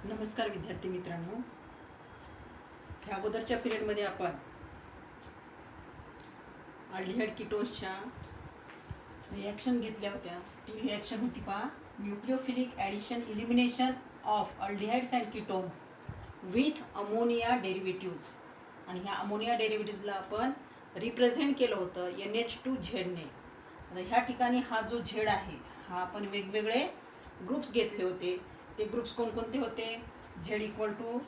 नमस्कार विद्यार्थी मित्रांनो, ह्या अगोदरच्या पिरियडमध्ये आपण अल्डिहाइड कीटोन्सच्या रिॲक्शन घेतल्या होत्या. ती रिॲक्शन होती पहा, nucleophilic addition elimination of aldehydes and ketones with ammonia derivatives. आणि ह्या अमोनिया डेरिव्हेटिव्जला आपण रिप्रेझेंट केलं होतं NH2Z ने. आता ह्या ठिकाणी हा जो झेड आहे हा आपण वेगवेगळे ग्रुप्स घेतले होते. ते ग्रुप्स कोणकोणते होते? झेड इक्वल टू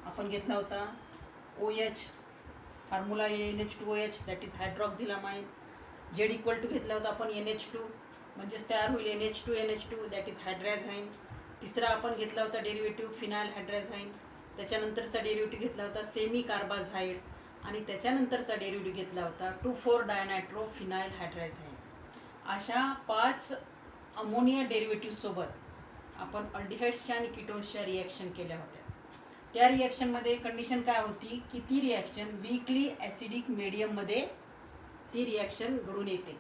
आपण घेतला होता OH, formula NH2OH that is hydroxylamine. Z equal to घेतला होता आपण NH2 म्हणजेच तयार होईल NH2NH2 दॅट इज हायड्रॅझाईन. तिसरा आपण घेतला होता डेरिव्हेटिव्ह फिनाइल हायड्रॅझाईन. त्याच्यानंतरचा डेरिव्हेटिव्ह घेतला होता सेमी कार्बाझाईड आणि त्याच्यानंतरचा डेरिव्हेटिव्ह घेतला होता 2,4-डायनायट्रो फिनाइल हायड्रॅझाईन. अशा 5 अमोनिया डेरिव्हेटिव्ह सोबत आपण अल्डिहाइड्सच्या आणि कीटोन्सच्या रिॲक्शन केल्या होत्या. त्या रिॲक्शनमध्ये कंडिशन काय होती की ती रिॲक्शन वीकली ॲसिडिक मीडियममध्ये ती रिॲक्शन घडून येते.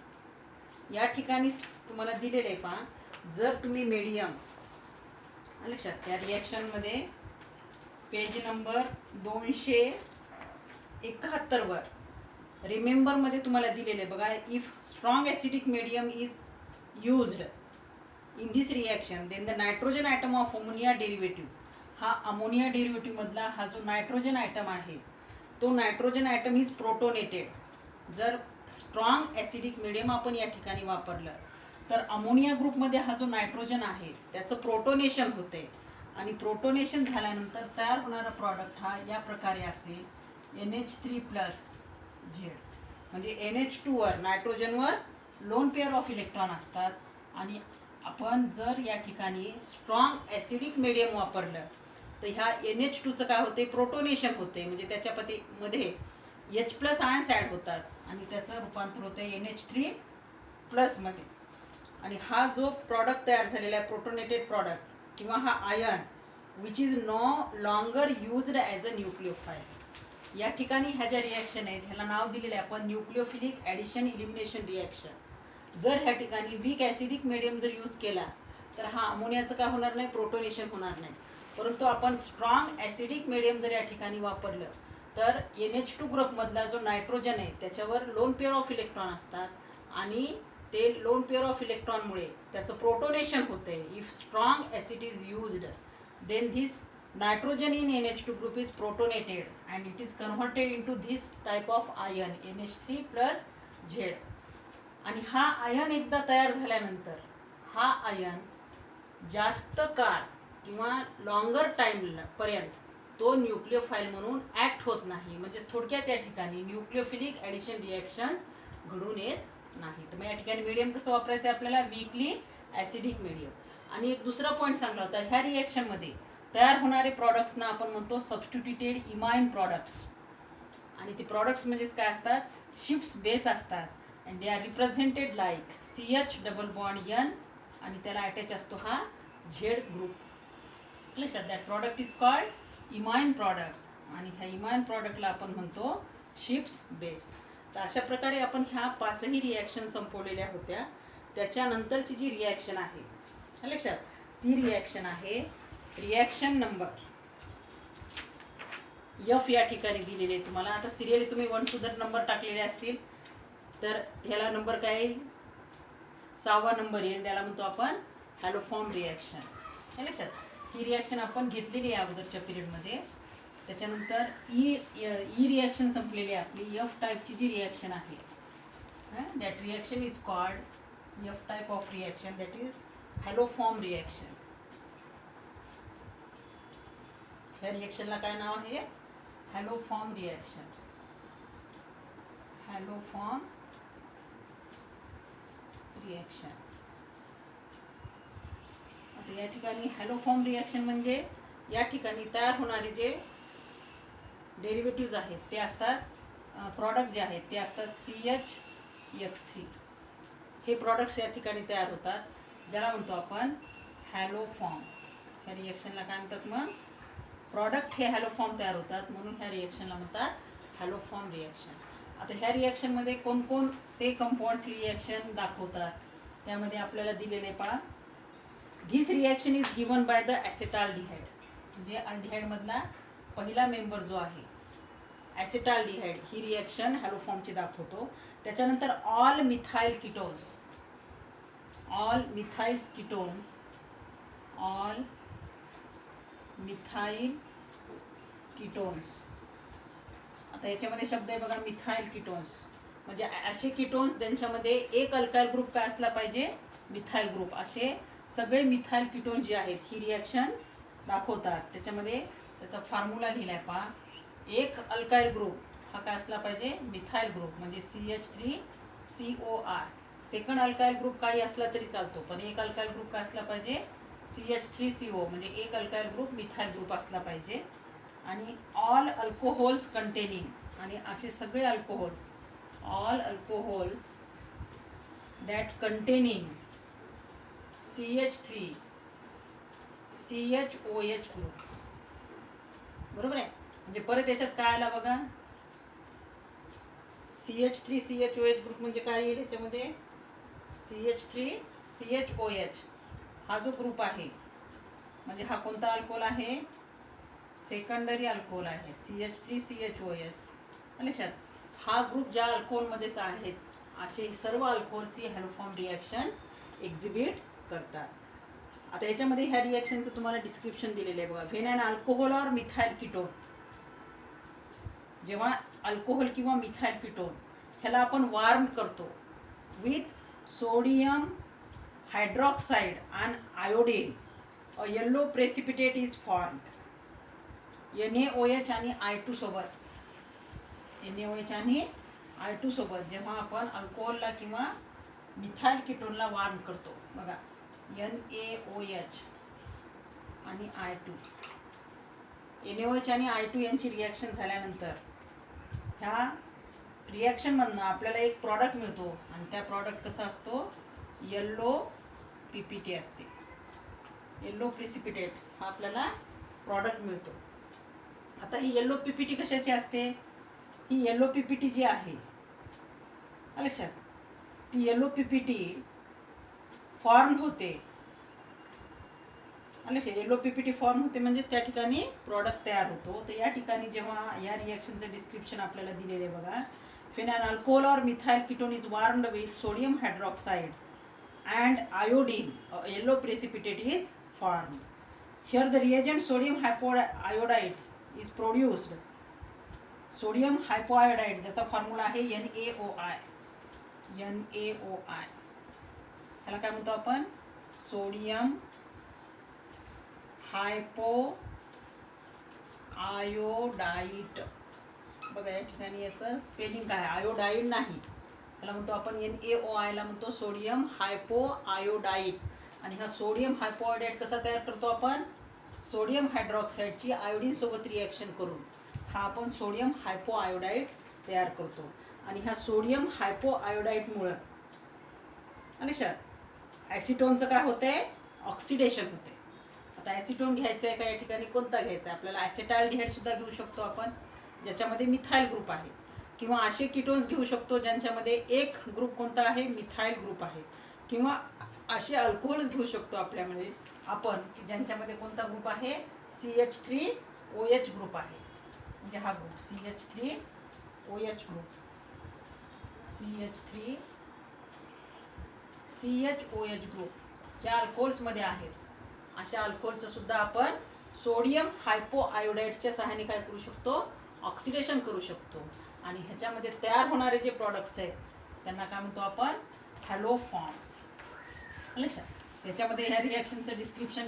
या ठिकाणी तुम्हाला दिलेलं आहे पहा, जर तुम्ही मीडियम लक्षात त्या रिॲक्शनमध्ये पेज नंबर 271 वर रिमेंबरमध्ये तुम्हाला दिलेलं आहे बघा, if strong acidic medium is used in this reaction then the nitrogen atom of ammonia derivative, हा अमोनिया डेरिव्हेटिव्ह मधला हा जो नायट्रोजन आयटम आहे तो नायट्रोजन आयटम इज प्रोटोनेटेड. जर स्ट्रॉंग ॲसिडिक मीडियम आपण या ठिकाणी वापरलं तर अमोनिया ग्रुपमध्ये हा जो नायट्रोजन आहे त्याचं प्रोटोनेशन होते आणि प्रोटोनेशन झाल्यानंतर तयार होणारा प्रॉडक्ट हा या प्रकारे असेल NH3+Z. म्हणजे NH2 वर नायट्रोजनवर लोन पेअर ऑफ इलेक्ट्रॉन असतात आणि आपण जर या ठिकाणी स्ट्रॉंग ॲसिडिक मीडियम वापरलं तर ह्या NH2चं काय होते? प्रोटोनेशन होते. म्हणजे त्याच्यामध्ये H+ आयन्स ॲड होतात आणि त्याचं रूपांतर होतं NH3+ मध्ये. आणि हा जो प्रॉडक्ट तयार झालेला आहे प्रोटोनेटेड प्रॉडक्ट किंवा हा ion which is no longer used as a nucleophile. या ठिकाणी ह्या ज्या रिॲक्शन आहेत ह्याला नाव दिलेलं आहे आपण न्यूक्लियोफिलिक ॲडिशन इलिमिनेशन रिॲक्शन. जर ह्या ठिकाणी वीक ॲसिडिक मीडियम जर यूज केला तर हा अमोनियाचं काय होणार नाही? प्रोटोनेशन होणार नाही. परंतु आपण स्ट्रॉंग ॲसिडिक मीडियम जर या ठिकाणी वापरलं तर NH2 ग्रुपमधला जो नायट्रोजन आहे त्याच्यावर लोन पेअर ऑफ इलेक्ट्रॉन असतात आणि ते लोन पेअर ऑफ इलेक्ट्रॉनमुळे त्याचं प्रोटोनेशन होते. If strong acid is used then this nitrogen in NH2 group is protonated and it is converted into this type of ion NH3+Z. आणि हा ion एकदा तयार झाल्यानंतर हा आयन जास्त काळ किंवा लॉंगर टाईमपर्यंत तो न्यूक्लियोफाईल म्हणून ॲक्ट होत नाही. म्हणजे थोडक्यात या ठिकाणी न्यूक्लियोफिलिक ॲडिशन रिॲक्शन्स घडून येत नाही. तर मग या ठिकाणी मीडियम कसं वापरायचं आहे आपल्याला? Weekly acidic medium. आणि एक दुसरा पॉईंट सांगला होता, ह्या रिॲक्शनमध्ये तयार होणारे प्रॉडक्ट्सना आपण म्हणतो सबस्टिट्युटेड इमाइन प्रॉडक्ट्स. आणि ते प्रॉडक्ट्स म्हणजेच काय असतात? शिप्स बेस असतात. and they are represented like CH double bond N आणि त्याला अटॅच असतो हा Z ग्रुप. लक्षात, that product is called imine product आणि ह्या इमाइन प्रॉडक्टला आपण म्हणतो शिप्स बेस. तर अशा प्रकारे आपण ह्या 5ही रिॲक्शन संपवलेल्या होत्या. त्याच्यानंतरची जी रिॲक्शन आहे लक्षात, ती रिॲक्शन आहे रिॲक्शन नंबर F. या ठिकाणी दिलेले तुम्हाला. आता सिरियली तुम्ही 1 to the नंबर टाकलेले असतील तर ह्याला नंबर काय येईल? 6वा नंबर येईल. त्याला म्हणतो आपण हॅलोफॉर्म रिॲक्शन. लक्षात, ही रिॲक्शन आपण घेतलेली आहे अगोदरच्या पिरियडमध्ये. त्याच्यानंतर ई रिॲक्शन संपलेली आहे आपली. F टाईपची जी रिॲक्शन आहे that reaction is called F type of reaction that is haloform reaction. ह्या रिॲक्शनला काय नाव आहे? Haloform reaction. Haloform reaction. आता या ठिकाणी हॅलोफॉर्म रिॲक्शन म्हणजे या ठिकाणी तयार होणारे जे डेरिव्हेटिव्ज आहेत ते असतात, प्रॉडक्ट जे आहेत ते असतात CH(X3). हे प्रॉडक्ट्स या ठिकाणी तयार होतात ज्याला म्हणतो आपण हॅलोफॉर्म. ह्या रिॲक्शनला काय म्हणतात? मग प्रॉडक्ट हे हॅलोफॉर्म तयार होतात म्हणून ह्या रिॲक्शनला म्हणतात हॅलोफॉर्म रिॲक्शन. आता ह्या रिॲक्शनमध्ये कोणकोणते कंपाऊंड्स रिॲक्शन दाखवतात त्यामध्ये आपल्याला दिलेले पहा. This reaction is given by the acetaldehyde. म्हणजे अल्डिहाइडमधला पहिला मेंबर जो आहे ॲसिटाल्डिहाइड, ही रिॲक्शन हॅलोफॉर्मची दाखवतो. त्याच्यानंतर all methyl ketones, all methyl ketones, all methyl ketones. आता याच्यामध्ये शब्द आहे बघा मिथाइल कीटोन्स, म्हणजे असे कीटोन्स ज्यांच्यामध्ये एक अल्काइल ग्रुप काय असला पाहिजे, मिथाइल ग्रुप. असे सगळे मिथाइल कीटोन्स जे आहेत ही रिॲक्शन दाखवतात. त्याच्यामध्ये त्याचा फॉर्म्युला लिहिलाय पहा. एक अल्काइल ग्रुप हा काय असला पाहिजे, मिथाइल ग्रुप, म्हणजे CH3COR. सेकंड अल्काइल ग्रुप काही असला तरी चालतो, पण एक अल्काइल ग्रुप काय असला पाहिजे, CH3CO, म्हणजे एक अल्काइल ग्रुप मिथाइल ग्रुप असला पाहिजे. आणि ऑल अल्कोहोल्स कंटेनिंग, आणि असे सगळे alcohols, all alcohols that containing CH3CHOH group. बरोबर आहे. म्हणजे परत याच्यात काय आला बघा, CH3CHOH ग्रुप म्हणजे काय येईल याच्यामध्ये, CH3CHOH हा जो ग्रुप आहे, म्हणजे हा कोणता अल्कोहोल आहे, सेकंडरी अल्कोहोल आहे, CH3CHOH. लक्षात, हा ग्रुप ज्या अल्कोहोलमध्येच आहेत असे सर्व अल्कोहोल्स ही हॅलोफॉर्म रिॲक्शन एक्झिबिट करतात. आता याच्यामध्ये ह्या रिॲक्शनचं तुम्हाला डिस्क्रिप्शन दिलेलं आहे बघा. When an alcohol or methyl ketone, जेव्हा अल्कोहोल किंवा मिथाइल कीटोन ह्याला आपण वार्म करतो विथ सोडियम हायड्रॉक्साइड आणि iodine, a yellow precipitate is formed. NaOH आणि I2 सोबत, NaOH आणि I2 सोबत जेव्हा आपण अल्कोहोलला किंवा मिथाइल कीटोनला वार्म करतो बघा, NaOH आणि I2, NaOH आणि I2 यांची रिॲक्शन झाल्यानंतर ह्या रिॲक्शनमधनं आपल्याला एक प्रॉडक्ट मिळतो, आणि त्या प्रॉडक्ट कसा असतो, येल्लो PPT असते. येल्लो प्रिसिपिटेट हा आपल्याला प्रॉडक्ट मिळतो. आता ही येल्लो PPT कशाची असते, ही येल्लो PPT जी आहे लक्षात, ती येल्लो PPT फॉर्म होते. येल्लो PPT फॉर्म होते म्हणजेच त्या ठिकाणी प्रॉडक्ट तयार होतो. तर या ठिकाणी जेव्हा या रिॲक्शनचं डिस्क्रिप्शन आपल्याला दिलेले बघा, when an alcohol or methyl ketone is warmed with sodium hydroxide and iodine, a yellow precipitate is formed. Here the reagent sodium hypoiodide is produced. Sodium hypoiodide ज्याचा फॉर्म्युला आहे NaOI, NaOI. ह्याला काय म्हणतो आपण, sodium हायपोआयोडाइड. बघा या ठिकाणी याचं स्पेलिंग काय, आयोडाईड नाही, त्याला म्हणतो आपण NaOI ला म्हणतो सोडियम हायपोआयोडाइड. आणि हा सोडियम हायपोआयोडाइड कसा तयार करतो आपण, सोडियम हायड्रॉक्साईडची आयोडीन सोबत रिॲक्शन करून हा आपण सोडियम हायपोआयोडाइड तयार करतो. आणि ह्या सोडियम हायपोआयोडाइडमुळं लक्षात ॲसिटोनचं काय होतंय, ऑक्सिडेशन होते. आता ॲसिटोन घ्यायचं आहे का, या ठिकाणी कोणता घ्यायचा आहे आपल्याला, ॲसिटाल्डिहाइड सुद्धा घेऊ शकतो आपण ज्याच्यामध्ये मिथाइल ग्रुप आहे, किंवा असे कीटोन्स घेऊ शकतो ज्यांच्यामध्ये एक ग्रुप कोणता आहे, मिथाइल ग्रुप आहे, किंवा असे अल्कोहोल्स घेऊ शकतो आपल्यामध्ये आपण की ज्यांच्यामध्ये कोणता ग्रुप आहे, CH3OH ग्रुप आहे. म्हणजे हा group CH3OH group, CH3CHOH group ज्या अल्कोहोल्समध्ये आहेत अशा अल्कोहोलचं सुद्धा आपण सोडियम हायपोआयोडाइडच्या सहाय्याने काय करू शकतो, ऑक्सिडेशन करू शकतो. आणि ह्याच्यामध्ये तयार होणारे जे प्रॉडक्ट्स आहेत त्यांना काय म्हणतो आपण, हॅलोफॉर्म. लक्षात, त्याच्यामध्ये ह्या रिॲक्शनचं डिस्क्रिप्शन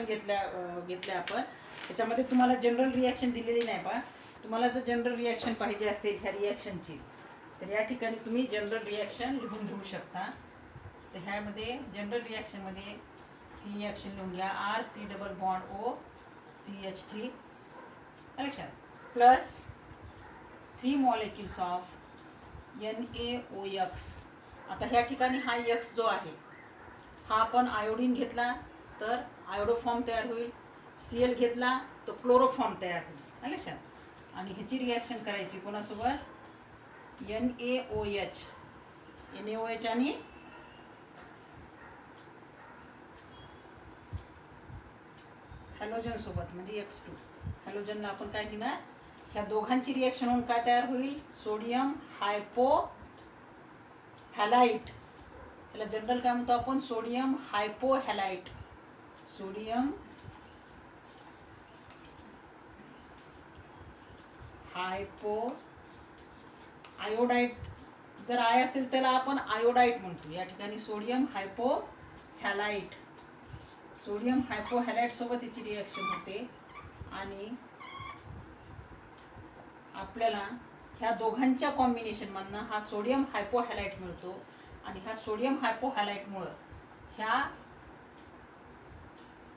घेतल्या आपण. त्याच्यामध्ये तुम्हाला जनरल रिॲक्शन दिलेली नाही पहा. तुम्हाला जर जनरल रिॲक्शन पाहिजे असेल ह्या रिॲक्शनची तर या ठिकाणी तुम्ही जनरल रिॲक्शन लिहून घेऊ शकता. तर ह्यामध्ये जनरल रिॲक्शनमध्ये ही रिॲक्शन लिहून घ्या, RC≡O लक्षात, प्लस 3 मॉलिक्युल्स ऑफ NaOX. आता ह्या ठिकाणी हा X जो आहे हा आपण आयोडीन घेतला तर आयोडोफॉर्म तयार होईल, Cl घेतला तर क्लोरोफॉर्म तयार होईल. लक्षात, आणि ह्याची रिॲक्शन करायची कोणासोबत, NaOH आणि हॅलोजन सोबत म्हणजे X2 हॅलोजनला आपण काय घेणार, ह्या दोघांची रिएक्शन होऊन काय तयार होईल, सोडियम हायपो हॅलाइट. याला जनरल काय म्हणतो आपण, सोडियम हायपो हॅलाइट. सोडियम हायपो आयोडाईट, जर आय असेल त्याला आपण आयोडाईट म्हणतो. या ठिकाणी सोडियम हायपो हॅलाइट, सोडियम हायपो हॅलाइट सोबत याची रिएक्शन होते आणि आपल्याला ह्या दोघांच्या कॉम्बिनेशनमधनं हा सोडियम हायपो हॅलाइट मिळतो. आणि ह्या सोडियम हायपो हॅलाइटमुळं ह्या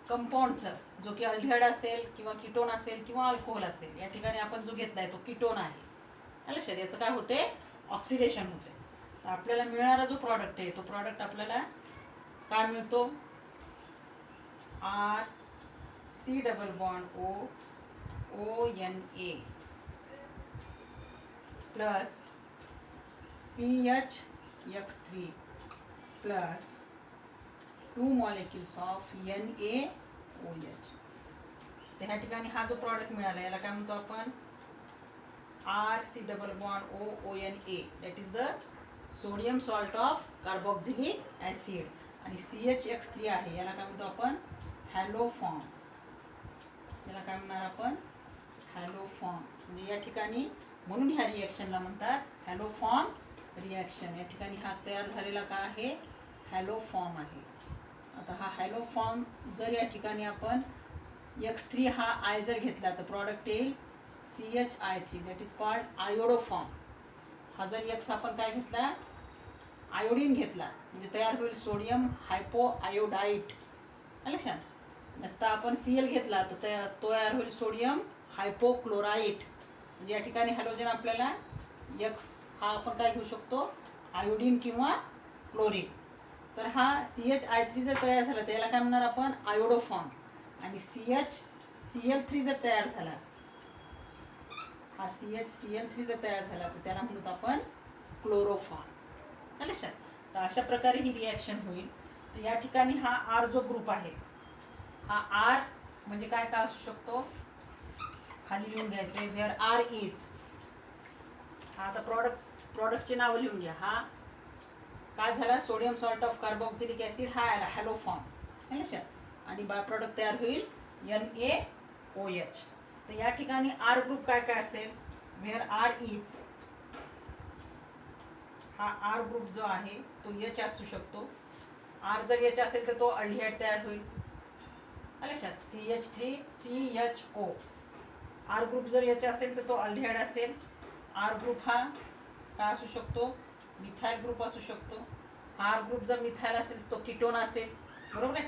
कंपाऊंडचं, जो की अल्डिहाइड असेल किंवा कीटोन असेल किंवा अल्कोहोल असेल, या ठिकाणी आपण जो घेतलाय तो कीटोन आहे. लक्षात, याचं काय होते, ऑक्सिडेशन होते. आपल्याला मिळणारा जो प्रॉडक्ट आहे तो प्रॉडक्ट आपल्याला काय मिळतो, RC double bond ONA plus CH3 plus 2 molecules of NaOH. तर ह्या ठिकाणी हा जो प्रॉडक्ट मिळाला याला काय म्हणतो आपण, RC double bond ONA, that is the sodium salt of carboxylic acid. आणि CH3 आहे याला काय म्हणतो आपण, हॅलोफॉर्म. याला काय म्हणणार आपण, हॅलोफॉर्म. म्हणजे या ठिकाणी म्हणून ह्या रिॲक्शनला म्हणतात हॅलोफॉर्म रिॲक्शन. या ठिकाणी हा तयार झालेला काय आहे, हॅलोफॉर्म आहे. आता हा हॅलोफॉर्म जर या ठिकाणी आपण X3 हा आय जर घेतला तर प्रॉडक्ट येईल CHI3, that is called iodoform. हा जर X आपण काय घेतला, आयोडीन घेतला, म्हणजे तयार होईल सोडियम हायपो आयोडाईट. लक्षात, नसता आपण Cl घेतला तर तयार होईल सोडियम हायपोक्लोराईट. म्हणजे या ठिकाणी हॅलोजन आपल्याला X हा आपण काय घेऊ शकतो, आयोडीन किंवा क्लोरीन. तर हा CHI3 जर तयार झाला त्याला काय म्हणणार आपण, आयोडोफॉर्म. आणि CHCl3 जर तयार झाला, हा CHCl3 जर तयार झाला तर त्याला म्हणतो आपण क्लोरोफॉर्म. लक्षात, तर अशा प्रकारे ही रिॲक्शन होईल. तर या ठिकाणी हा R जो ग्रुप आहे, हा R म्हणजे काय काय असू शकतो, खाली लिहून घ्यायचे, वेअर R इज. हा आता प्रॉडक्टचे नाव लिहून घ्या. हा काय झाला, sodium salt of carboxylic acid हा आला हॅलोफॉर्म. लक्षात, आणि बाय प्रॉडक्ट तयार होईल NaOH. तर या ठिकाणी R ग्रुप काय काय असेल, वेअर R इज, हा R ग्रुप जो आहे तो H असू शकतो. R जर H असेल तर तो अल्डिहाइड तयार होईल. लक्षात, CH3CHO. R ग्रुप जर H असेल तर तो अल्डिहाइड असेल. R ग्रुप हा काय असू शकतो, मिथाइल ग्रुप असू शकतो. R ग्रुप जर मिथाइल असेल तो कीटोन असेल, बरोबर आहे.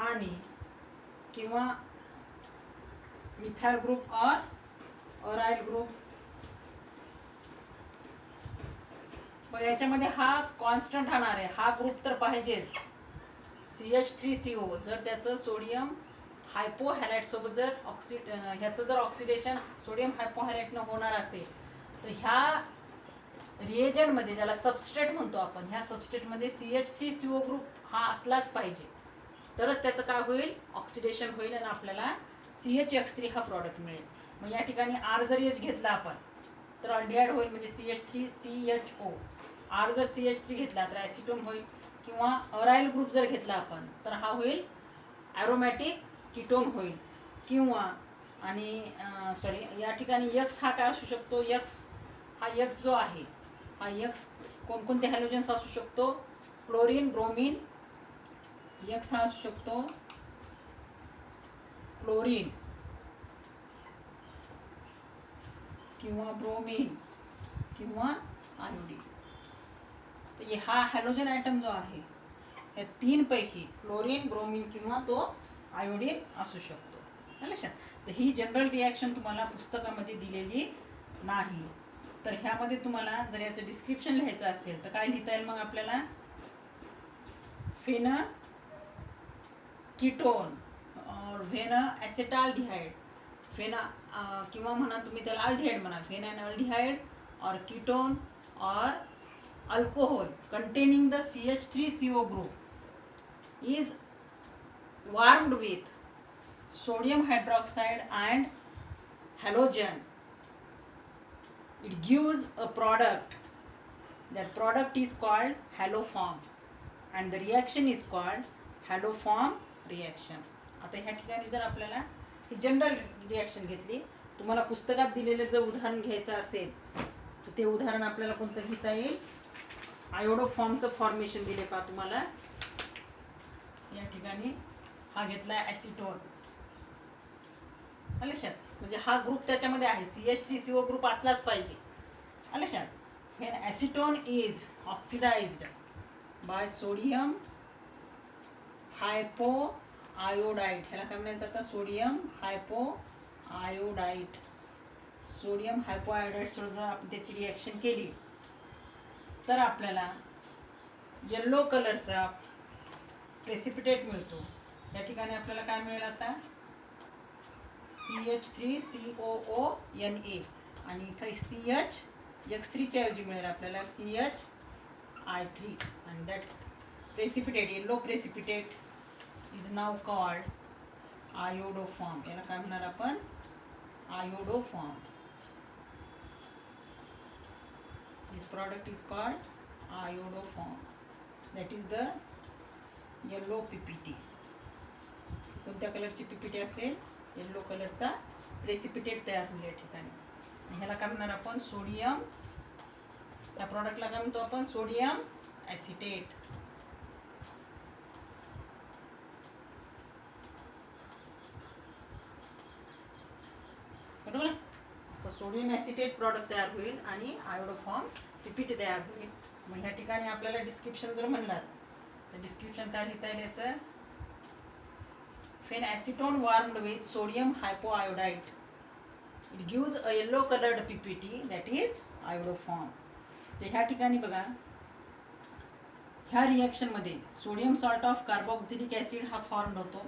आणि किंवा मिथाइल ग्रुप और अराइल ग्रुप. पण याच्यामध्ये हा कॉन्स्टंट राहणार आहे, हा ग्रुप तर पाहिजेच. CH3CO जर त्याचं सोडियम हायपो हॅलाइट सोबत जर ह्याचं जर ऑक्सिडेशन सोडियम हायपो हॅलाइटनं होणार असेल तर ह्या रिएजंटमध्ये, ज्याला सबस्ट्रेट म्हणतो आपण, ह्या सबस्ट्रेटमध्ये CH3CO ग्रुप हा असलाच पाहिजे. तरच त्याचं काय होईल, ऑक्सिडेशन होईल आणि आपल्याला CHX3 हा प्रॉडक्ट मिळेल. मग या ठिकाणी R जर H घेतला आपण तर अल्डिहाइड होईल, म्हणजे CH3CHO. R जर CH3 घेतला तर ॲसिटोन होईल. किंवा अराइल ग्रुप जर घेतला आपण तर हा होईल ॲरोमॅटिक कीटोन होईल. किंवा आणि सॉरी, या ठिकाणी X हा काय असू शकतो, हा X जो आहे हा X कोणकोणते हॅलोजन्स असू शकतो, क्लोरीन, ब्रोमीन. X हा असू शकतो क्लोरीन किंवा ब्रोमीन किंवा आयोडीन. तर हा हॅलोजन आयटम जो आहे या तीनपैकी क्लोरीन, ब्रोमीन किंवा तो आयोडीन असू शकतो. लक्षात, तर ही जनरल रिॲक्शन तुम्हाला पुस्तकामध्ये दिलेली नाही. तर ह्यामध्ये तुम्हाला जर याचं डिस्क्रिप्शन लिहायचं असेल तर काय लिहिता येईल मग आपल्याला, फेन कीटोन और व्हेन ॲसेटाल्डिहाइड, फेन किंवा म्हणा तुम्ही त्याला अल्डिहाइड म्हणा, फेन अँड अल्डिहाइड और कीटोन और alcohol containing the CH3CO group is warmed with sodium hydroxide and halogen, it gives a product. That product is called haloform and the reaction is called haloform reaction. आता ह्या ठिकाणी जर आपल्याला ही general reaction घेतली, तुम्हाला पुस्तकात दिलेलं जर उदाहरण घ्यायचं असेल तर ते उदाहरण आपल्याला कोणतं घेता येईल? आयोडोफॉर्मचं फॉर्मेशन दिले पहा तुम्हाला या ठिकाणी. हा घेतला ॲसिटोन, लक्षात, म्हणजे हा ग्रुप त्याच्यामध्ये आहे, CH3CO ग्रुप असलाच पाहिजे, लक्षात. When acetone is oxidized by sodium hypoiodide, ह्याला काय म्हणायचं आता? सोडियम हायपोआयोडाइड. सोडियम हायपोआयोडाइड सोबत जर आपण त्याची रिॲक्शन केली तर आपल्याला येलो कलरचा प्रेसिपिटेट मिळतो. या ठिकाणी आपल्याला काय मिळेल आता? CH3COONA आणि इथं CH च्या ऐवजी मिळेल आपल्याला CHI3 and that precipitate, yellow precipitate is now called iodoform. याला काय म्हणणार आपण? Iodoform. This product is called iodoform. That is the yellow PPT. कोणत्या कलरची PPT असेल? येलो कलरचा प्रेसिपिटेट तयार होईल या ठिकाणी. ह्याला काय म्हणणार आपण? सोडियम. या प्रॉडक्टला काय म्हणतो आपण? Sodium acetate. बरोबर. असं सोडियम ॲसिटेट प्रॉडक्ट तयार होईल आणि आयोडोफॉर्म PPT तयार होईल. मग ह्या ठिकाणी आपल्याला डिस्क्रिप्शन जर म्हणलं तर डिस्क्रिप्शन काय लिहिता येईल याचं? When acetone warmed with sodium hypoiodide, it gives a yellow colored PPT, that is iodoform. तर ह्या ठिकाणी बघा, ह्या रिॲक्शन मध्ये sodium salt of carboxylic acid हा फॉर्म होतो.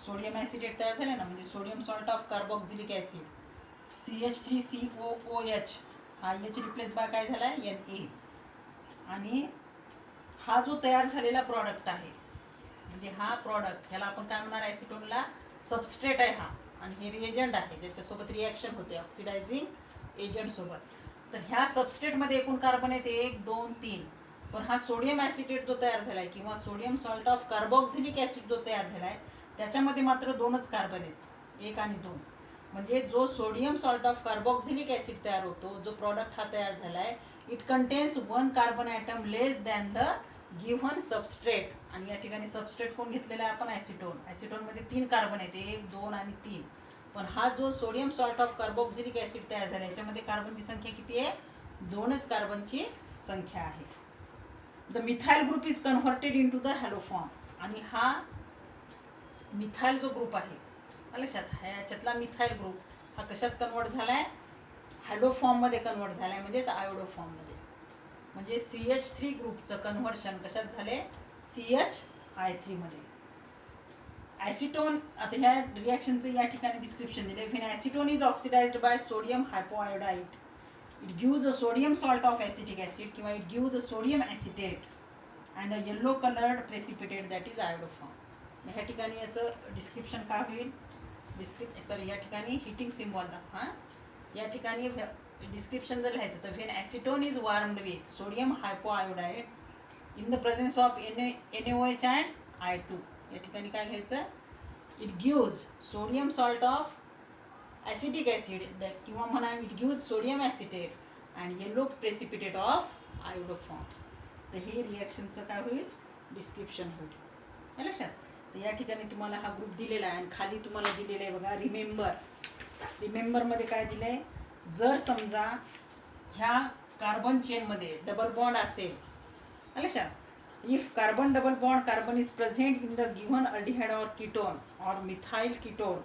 सोडियम ॲसिटेट तयार झाले ना, म्हणजे sodium salt of carboxylic acid CH3COOH हा H रिप्लेस बाय काय झाला? Na. आणि हा जो तयार झालेला प्रॉडक्ट आहे, म्हणजे हा प्रॉडक्ट, ह्याला आपण काय म्हणणार? ॲसिटोनला सबस्ट्रेट आहे हा आणि हे रिएजंट आहे ज्याच्यासोबत रिॲक्शन होते ऑक्सिडायझिंग एजंट सोबत. तर ह्या सबस्ट्रेटमध्ये एकूण कार्बन आहेत 1 2 3, पण हा सोडियम ॲसिटेट जो तयार झाला आहे किंवा sodium salt of carboxylic acid जो तयार झाला आहे त्याच्यामध्ये मात्र 2च कार्बन आहेत, 1 आणि 2. म्हणजे जो sodium salt of carboxylic acid तयार होतो, जो प्रॉडक्ट हा तयार झाला आहे, it contains 1 carbon atom less than the given substrate. आणि या ठिकाणी सबस्ट्रेट कोण घेतलेला आहे आपण? ॲसिटोन. ॲसिटोनमध्ये 3 कार्बन आहेत, 1 2 आणि 3. पण हा जो sodium salt of carboxylic acid तयार झाला याच्यामध्ये कार्बनची संख्या किती आहे? 2च कार्बनची संख्या आहे. The methyl group is converted into the haloform. आणि हा मिथाइल जो ग्रुप आहे, लक्षात, ह्याच्यातला मिथाइल ग्रुप हा कशात कन्वर्ट झाला आहे? हॅलोफॉर्ममध्ये कन्वर्ट झाला आहे, म्हणजेच आयोडोफॉर्ममध्ये. म्हणजे CH3 ग्रुपचं कन्व्हर्शन कशात झाले? CHI3 मध्ये. ॲसिटोन, आता ह्या रिॲक्शनचं या ठिकाणी डिस्क्रिप्शन दिले. When acetone is oxidized by sodium hypoiodide, it gives a sodium salt of acetic acid किंवा it gives a sodium acetate and a yellow coloured precipitate that is iodoform. ह्या ठिकाणी याचं डिस्क्रिप्शन काय होईल? या ठिकाणी हिटिंग सिम्बॉल दाखवा. या ठिकाणी डिस्क्रिप्शन जर लिहायचं तर when acetone is warmed with sodium hypoiodide in the presence of NaOH and I2, या ठिकाणी काय घ्यायचं? It gives sodium salt of acetic acid किंवा म्हणा it gives sodium acetate and yellow precipitate of iodoform. तर हे रिॲक्शनचं काय होईल? डिस्क्रिप्शन होईल, लक्षात. तर या ठिकाणी तुम्हाला हा ग्रुप दिलेला आहे आणि खाली तुम्हाला दिलेलं आहे बघा, रिमेंबरमध्ये काय दिलं आहे? जर समजा ह्या कार्बन चेनमध्ये डबल बॉन्ड असेल, लक्षात, if carbon double bond carbon is present in the given aldehyde or ketone or methyl ketone,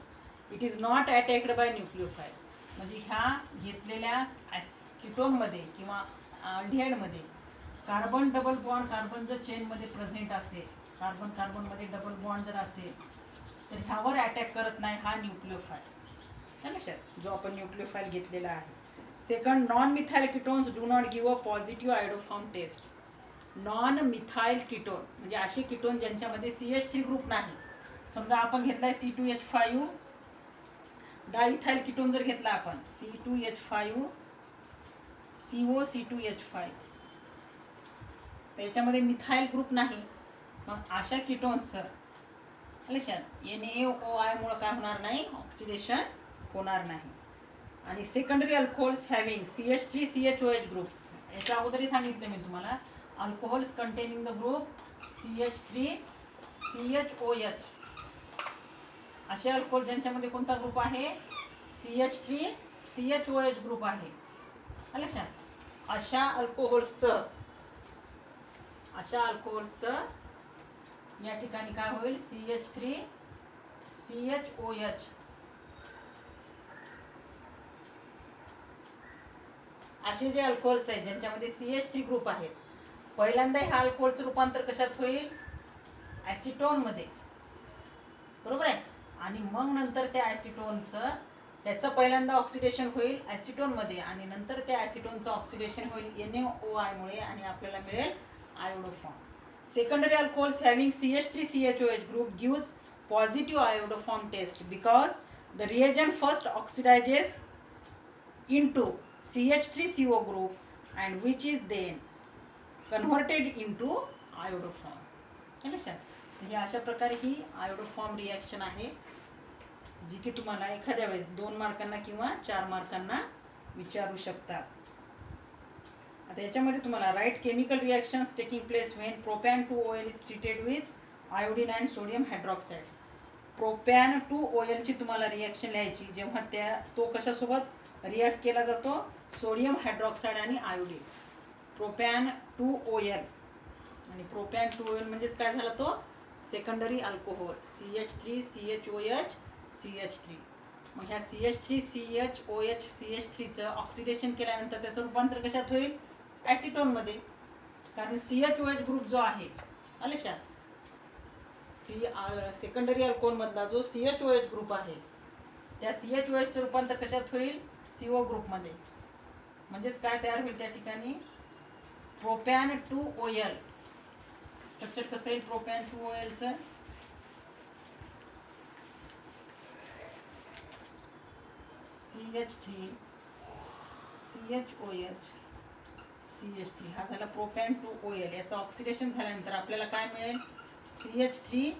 it is not attacked by nucleophile. म्हणजे ह्या घेतलेल्या कीटोनमध्ये किंवा अल्डिहाइडमध्ये कार्बन डबल बॉन्ड कार्बन जर चेनमध्ये प्रेझेंट असेल, कार्बन कार्बनमध्ये डबल बॉन्ड जर असेल तर ह्यावर अटॅक करत नाही हा न्यूक्लिओफाइल, लक्षात, जो आपण न्यूक्लिओफाइल घेतलेला आहे. Second, non methyl ketones do not give a positive iodoform test. Non methyl ketone म्हणजे असे कीटोन ज्यांच्यामध्ये CH3 ग्रुप नाही. समजा आपण घेतलाय C2H5 डायइथाइल कीटोन जर घेतला आपण C2H5 COC2H5, त्याच्यामध्ये मिथाइल ग्रुप नाही, मग अशा कीटोन्सचं लक्षात NaOI मुळे काय होणार नाही, ऑक्सिडेशन होणार नाही. आणि secondary alcohols having CH3CHOH group, याच्या अगोदरही सांगितलं मी तुम्हाला, alcohols containing the group CH3CHOH, असे अल्कोहोल ज्यांच्यामध्ये कोणता ग्रुप आहे, CH3CHOH ग्रुप आहे. लक्षात, अशा अल्कोहोल्सचं या ठिकाणी काय होईल, CH3CHOH. असे जे अल्कोहोल्स आहेत ज्यांच्यामध्ये CH3 ग्रुप आहेत, पहिल्यांदा ह्या अल्कोहोलचं रूपांतर कशात होईल, ॲसिटोन मध्ये, बरोबर आहे. आणि मग नंतर त्या ॲसिटोनचं त्याचं पहिल्यांदा ऑक्सिडेशन होईल ॲसिटोन मध्ये, आणि नंतर त्या ॲसिटोनचं ऑक्सिडेशन होईल NaOI मुळे, आणि आपल्याला मिळेल iodoform. Secondary alcohols having CH3CHOH group gives positive iodoform test because the reagent first oxidizes into CH3CO group and which is then converted into iodoform. हे अशा प्रकारे ही आयोडोफॉर्म रिॲक्शन आहे, जी की तुम्हाला एखाद्या वेळेस 2 मार्कांना किंवा 4 मार्कांना विचारू शकतात. आता याच्यामध्ये तुम्हाला write chemical reactions taking place when propan 2OL is treated with iodine and sodium hydroxide. Propan 2OL ची तुम्हाला रिॲक्शन लिहायची, जेव्हा तो कशासोबत रिॲक्ट केला जातो, सोडियम हायड्रॉक्साईड आणि आयोडीन. प्रोपॅन 2OL, आणि प्रोपॅन 2OL म्हणजेच काय झाला, तो सेकंडरी अल्कोहोल CH3CHOH CH3. मग ह्या CH3CHOH CH3चं ऑक्सिडेशन केल्यानंतर त्याचं रूपांतर कशात होईल, ॲसिटोन मध्ये, कारण CHOH ग्रुप जो आहे, लक्षात, सेकंडरी अल्कोहोल मधला जो CHOH ग्रुप आहे, त्या CHOHचं रूपांतर कशात होईल, CO ग्रुप मध्ये. म्हणजेच काय तयार होईल त्या ठिकाणी, प्रोपॅन 2OL. स्ट्रक्चर कसं आहे प्रोपॅन 2OLचं, CH3 CHOH CH3, हा झाला प्रोपॅन 2OL. याचं ऑक्सिडेशन झाल्यानंतर आपल्याला काय मिळेल, CH3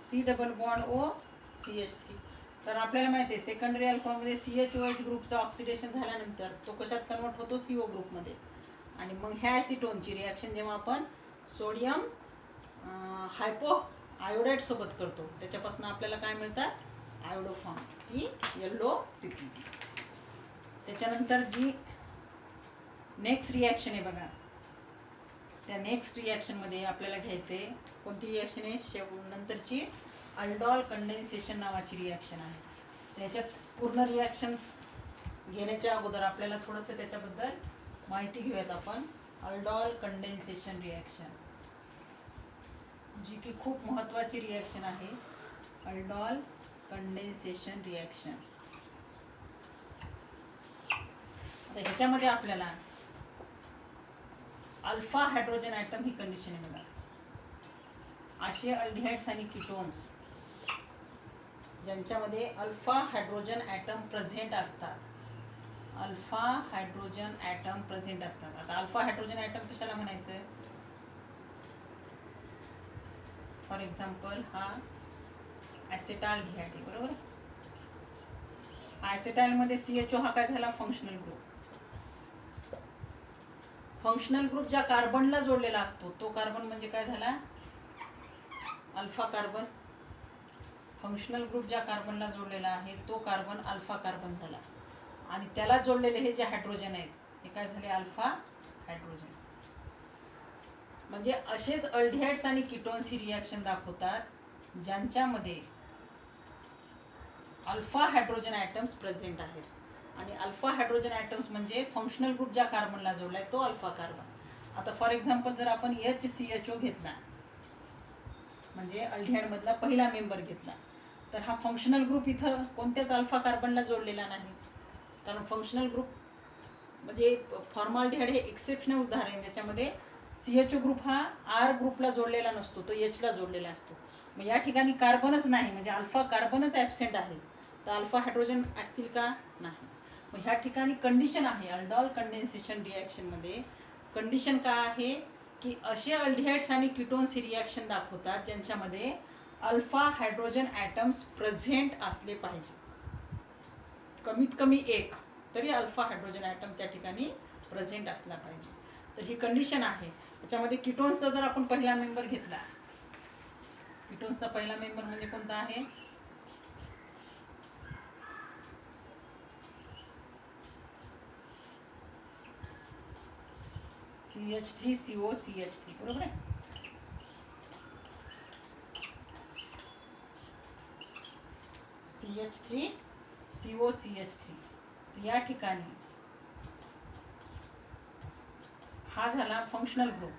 C double bond O CH3. तर आपल्याला माहिती आहे सेकंडरी अल्कोहोलमध्ये CHOH ग्रुपचं ऑक्सिडेशन झाल्यानंतर तो कशात कन्वर्ट होतो, CO ग्रुपमध्ये. आणि मग ह्या ॲसिटोनची रिॲक्शन जेव्हा आपण सोडियम हायपो आयोडाईड सोबत करतो, त्याच्यापासून आपल्याला काय मिळतात, आयोडोफॉर्म, जी येलो PPT. त्याच्यानंतर जी नेक्स्ट रिॲक्शन आहे बघा, त्या नेक्स्ट रिॲक्शनमध्ये आपल्याला घ्यायचे कोणती रिॲक्शन आहे, नंतरची अल्डॉल कंडेन्सेशन नावाची रिॲक्शन आहे. त्याच्यात पूर्ण रिॲक्शन घेण्याच्या अगोदर आपल्याला थोडंसं त्याच्याबद्दल माहिती घेऊयात आपण. अल्डॉल कंडेन्सेशन रिॲक्शन, जी की खूप महत्त्वाची रिॲक्शन आहे, अल्डॉल कंडेन्सेशन रिॲक्शन. आता ह्याच्यामध्ये आपल्याला अल्फा हायड्रोजन ॲटम ही कंडिशन आहे बघा. असे अल्डिहाइड्स आणि कीटोन्स ज्यांच्यामध्ये अल्फा हायड्रोजन ॲटम प्रेझेंट असतात, अल्फा हायड्रोजन ॲटम प्रेझेंट असतात. आता अल्फा हायड्रोजन ॲटम कशाला म्हणायचं, फॉर एक्झाम्पल हा ॲसेटाल्डिहाइड आहे, बरोबर. ॲसेटाइलमध्ये CHO हा काय झाला, फंक्शनल ग्रुप. फंक्शनल ग्रुप ज्या कार्बनला जोडलेला असतो तो कार्बन म्हणजे काय झाला, अल्फा कार्बन. फंक्शनल ग्रुप ज्या कार्बनला जोडलेला आहे तो कार्बन अल्फा कार्बन झाला, आणि त्याला जोडलेले हे जे हायड्रोजन आहेत हे काय झाले, अल्फा हायड्रोजन. म्हणजे असेच अल्डिहाइड्स आणि कीटोन्स ही रिॲक्शन दाखवतात ज्यांच्यामध्ये अल्फा हायड्रोजन ॲटम्स प्रेझेंट आहेत. आणि अल्फा हायड्रोजन ॲटम्स म्हणजे फंक्शनल ग्रुप ज्या कार्बनला जोडलाय तो अल्फा कार्बन. आता फॉर एक्झाम्पल जर आपण HCHO घेतला, म्हणजे अल्डिहाइड मधला पहिला मेंबर घेतला, तर हा फंक्शनल ग्रुप इथं कोणत्याच अल्फा कार्बनला जोडलेला नाही, कारण फंक्शनल ग्रुप म्हणजे फॉर्माल्डिहाइड हे एक्सेप्शनल उदाहरण आहे, ज्याच्यामध्ये CHO ग्रुप हा R ग्रुपला जोडलेला नसतो, तो H ला जोडलेला असतो. मग या ठिकाणी कार्बनच नाही, म्हणजे अल्फा कार्बनच ॲब्सेंट आहे. तर अल्फा हायड्रोजन असतील का? नाही. मग ह्या ठिकाणी कंडिशन आहे अल्डॉल कंडेन्सेशन रिॲक्शनमध्ये. कंडिशन काय आहे की असे अल्डिहाइड्स आणि कीटोन्स ही रिॲक्शन दाखवतात ज्यांच्यामध्ये अल्फा हायड्रोजन ॲटम्स प्रेझेंट असले पाहिजे, कमीत कमी एक तरी अल्फा हायड्रोजन ॲटम त्या ठिकाणी प्रेझेंट असला पाहिजे. तर ही कंडिशन आहे. त्याच्यामध्ये कीटोन्सचा जर आपण पहिला मेंबर घेतला, कीटोन्सचा पहिला मेंबर म्हणजे कोणता आहे? CH3COCH3, बरोबर आहे. CH3COCH3. या ठिकाणी हा झाला फंक्शनल ग्रुप.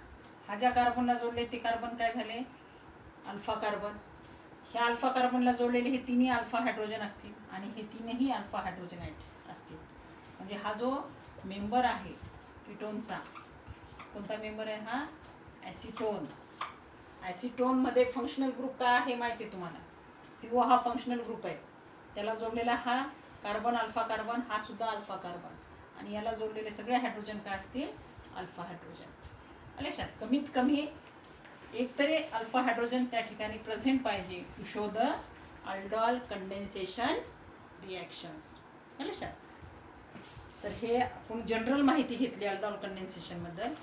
हा ज्या कार्बनला जोडले ते कार्बन काय झाले? Alpha carbon. ह्या अल्फा कार्बनला जोडलेले हे तिन्ही अल्फा हायड्रोजन असतील आणि हे तीनही अल्फा हायड्रोजन असतील. म्हणजे हा जो मेंबर आहे कीटोनचा, कोणता मेंबर आहे हा? ॲसिटोन. ॲसिटोनमध्ये फंक्शनल ग्रुप काय आहे माहिती आहे तुम्हाला? CO हा फंक्शनल ग्रुप आहे. त्याला जोडलेला हा कार्बन अल्फा कार्बन, हा सुद्धा अल्फा कार्बन, आणि याला जोडलेले सगळे हायड्रोजन काय असतील? Alpha hydrogen. लक्षात, कमीत कमी एक तरी अल्फा हायड्रोजन त्या ठिकाणी प्रेझेंट पाहिजे to show the aldol condensation reactions. लक्षात. तर हे आपण जनरल माहिती घेतली अल्डॉल कंडेन्सेशनबद्दल.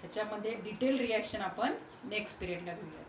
त्याच्यामध्ये डिटेल रिॲक्शन आपण नेक्स्ट पिरियडला घेऊया.